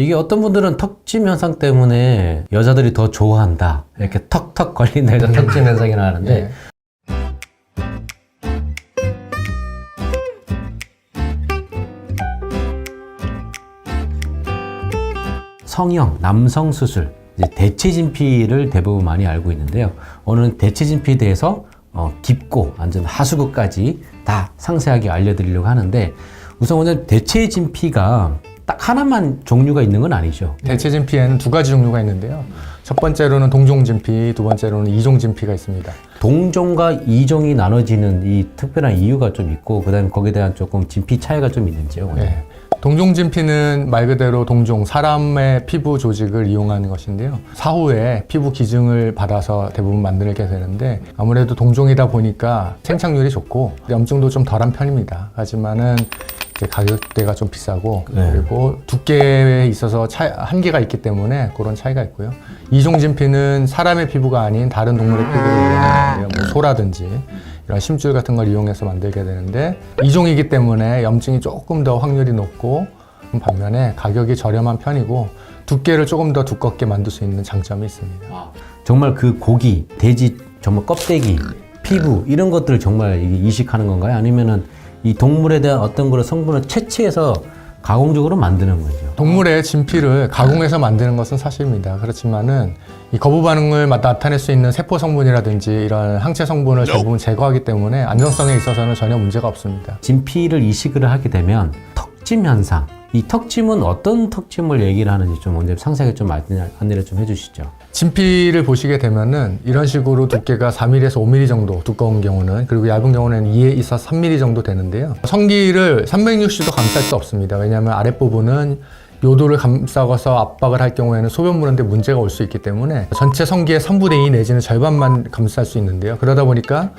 이게 어떤 분들은 턱짐 현상 때문에 여자들이 더 좋아한다. 이렇게 턱턱 걸린다 해서 턱짐 현상이라 하는데 예. 성형, 남성 수술, 이제 대체 진피를 대부분 많이 알고 있는데요. 오늘은 대체 진피에 대해서 깊고 완전 하수구까지 다 상세하게 알려드리려고 하는데 우선 오늘 대체 진피가 딱 하나만 종류가 있는 건 아니죠. 대체 진피에는 두 가지 종류가 있는데요. 첫 번째로는 동종 진피, 두 번째로는 이종 진피가 있습니다. 동종과 이종이 나눠지는 이 특별한 이유가 좀 있고 그다음에 거기에 대한 조금 진피 차이가 좀 있는지요? 예. 동종 진피는 말 그대로 동종, 사람의 피부 조직을 이용하는 것인데요. 사후에 피부 기증을 받아서 대부분 만들게 되는데 아무래도 동종이다 보니까 생착률이 좋고 염증도 좀 덜한 편입니다. 하지만은 이제 가격대가 좀 비싸고 네. 그리고 두께에 있어서 한계가 있기 때문에 그런 차이가 있고요. 이종 진피는 사람의 피부가 아닌 다른 동물의 피부를 이용하는데요. 뭐 소라든지 이런 심줄 같은 걸 이용해서 만들게 되는데 이종이기 때문에 염증이 조금 더 확률이 높고 반면에 가격이 저렴한 편이고 두께를 조금 더 두껍게 만들 수 있는 장점이 있습니다. 정말 그 고기, 돼지 정말 껍데기, 피부 이런 것들을 정말 이식하는 건가요? 아니면은 이 동물에 대한 어떤 그런 성분을 채취해서 가공적으로 만드는 거죠? 동물의 진피를 가공해서 만드는 것은 사실입니다. 그렇지만은 이 거부 반응을 나타낼 수 있는 세포 성분이라든지 이런 항체 성분을 대부분 제거하기 때문에 안정성에 있어서는 전혀 문제가 없습니다. 진피를 이식을 하게 되면 턱짐 현상, 이 턱짐은 어떤 턱짐을 얘기를 하는지 좀 먼저 상세하게 좀 안내를 좀 해주시죠. 진피를 보시게 되면은 이런 식으로 두께가 4mm에서 5mm 정도 두꺼운 경우는 그리고 얇은 경우는 2에서 3mm 정도 되는데요. 성기를 360도 감쌀 수 없습니다. 왜냐하면 아랫부분은 요도를 감싸서 압박을 할 경우에는 소변 무는데 문제가 올 수 있기 때문에 전체 성기의 3분의 2 내지는 절반만 감쌀 수 있는데요. 그러다 보니까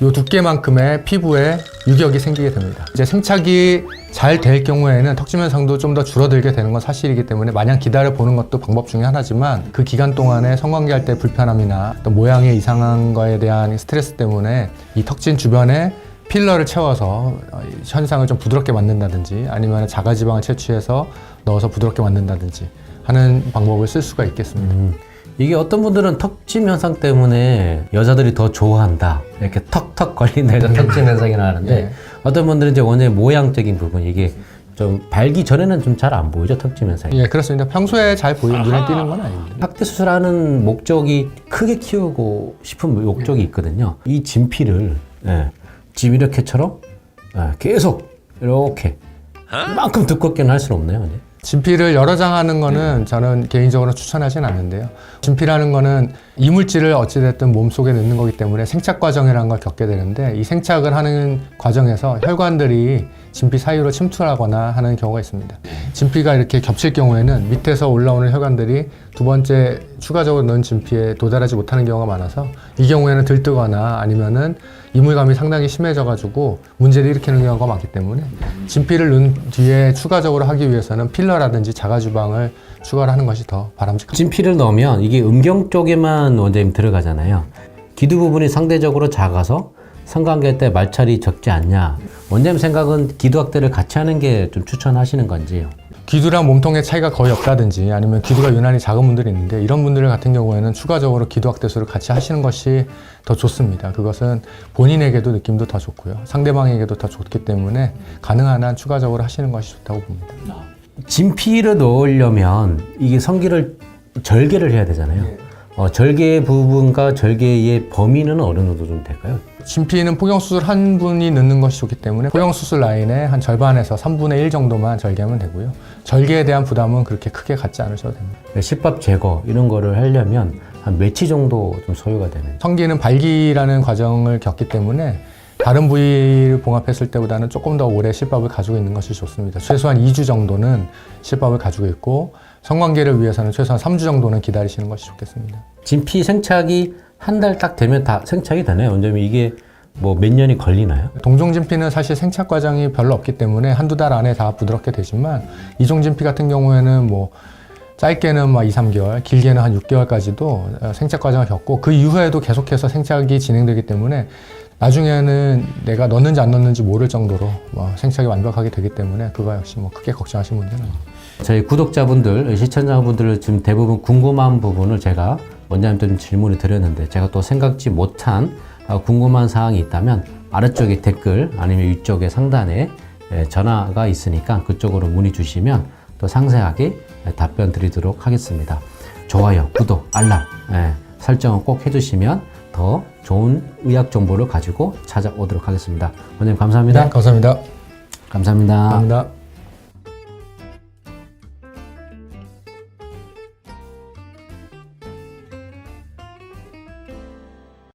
이 두께만큼의 피부에 유격이 생기게 됩니다. 이제 생착이 잘 될 경우에는 턱짐 현상도 좀 더 줄어들게 되는 건 사실이기 때문에 마냥 기다려 보는 것도 방법 중에 하나지만 그 기간 동안에 성관계할 때 불편함이나 또 모양의 이상한 거에 대한 스트레스 때문에 이 턱짐 주변에 필러를 채워서 현상을 좀 부드럽게 만든다든지 아니면 자가지방을 채취해서 넣어서 부드럽게 만든다든지 하는 방법을 쓸 수가 있겠습니다. 이게 어떤 분들은 턱짐 현상 때문에 여자들이 더 좋아한다. 이렇게 턱턱 걸린다 해서 턱짐 현상이라 하는데 예. 어떤 분들은 이제 원래 모양적인 부분 이게 좀 발기 전에는 좀 잘 안 보이죠, 턱짐 현상이. 예, 그렇습니다. 평소에 잘 눈에 띄는 건 아닙니다. 확대 수술하는 목적이 크게 키우고 싶은 목적이 있거든요. 이 진피를 집 이렇게처럼 계속 이렇게 이만큼 두껍게는 할 수는 없네요. 근데. 진피를 여러 장 하는 거는 저는 개인적으로 추천하진 않는데요. 진피라는 거는 이물질을 어찌됐든 몸속에 넣는 거기 때문에 생착 과정이라는 걸 겪게 되는데 이 생착을 하는 과정에서 혈관들이 진피 사이로 침투하거나 하는 경우가 있습니다. 진피가 이렇게 겹칠 경우에는 밑에서 올라오는 혈관들이 두 번째 추가적으로 넣은 진피에 도달하지 못하는 경우가 많아서 이 경우에는 들뜨거나 아니면은 이물감이 상당히 심해져가지고 문제를 일으키는 경우가 많기 때문에 진피를 넣은 뒤에 추가적으로 하기 위해서는 필러라든지 자가주방을 추가를 하는 것이 더 바람직합니다. 진피를 넣으면 이게 음경 쪽에만 원장님 들어가잖아요. 기두 부분이 상대적으로 작아서 성관계 때 말찰이 적지 않냐. 원장님 생각은 기두 확대를 같이 하는 게 좀 추천하시는 건지요? 기두랑 몸통의 차이가 거의 없다든지 아니면 기두가 유난히 작은 분들이 있는데 이런 분들 같은 경우에는 추가적으로 기두 확대술을 같이 하시는 것이 더 좋습니다. 그것은 본인에게도 느낌도 더 좋고요. 상대방에게도 더 좋기 때문에 가능한 한 추가적으로 하시는 것이 좋다고 봅니다. 진피를 넣으려면 이게 성기를 절개를 해야 되잖아요. 절개 부분과 절개의 범위는 어느 정도 좀 될까요? 진피는 포경수술 한 분이 넣는 것이 좋기 때문에 포경수술 라인의 한 절반에서 3분의 1 정도만 절개하면 되고요. 절개에 대한 부담은 그렇게 크게 갖지 않으셔도 됩니다. 실밥 제거 이런 거를 하려면 한 며칠 정도 좀 소요가 되는? 성기는 발기라는 과정을 겪기 때문에 다른 부위를 봉합했을 때보다는 조금 더 오래 실밥을 가지고 있는 것이 좋습니다. 최소한 2주 정도는 실밥을 가지고 있고 성관계를 위해서는 최소한 3주 정도는 기다리시는 것이 좋겠습니다. 진피 생착이 한 달 딱 되면 다 생착이 되나요? 원장님 이게 뭐 몇 년이 걸리나요? 동종 진피는 사실 생착 과정이 별로 없기 때문에 한두 달 안에 다 부드럽게 되지만 이종 진피 같은 경우에는 뭐 짧게는 2, 3개월, 길게는 한 6개월까지도 생착 과정을 겪고 그 이후에도 계속해서 생착이 진행되기 때문에 나중에는 내가 넣는지 안 넣는지 모를 정도로 생착이 완벽하게 되기 때문에 그거 역시 크게 걱정하실 문제는 아닙니다. 저희 구독자분들, 시청자분들 지금 대부분 궁금한 부분을 제가 원장님께 좀 질문을 드렸는데 제가 또 생각지 못한 궁금한 사항이 있다면 아래쪽에 댓글 아니면 위쪽에 상단에 전화가 있으니까 그쪽으로 문의 주시면 또 상세하게 답변 드리도록 하겠습니다. 좋아요, 구독, 알람 설정을 꼭 해주시면 더 좋은 의학 정보를 가지고 찾아오도록 하겠습니다. 원장님 감사합니다. 네, 감사합니다. 감사합니다. 감사합니다.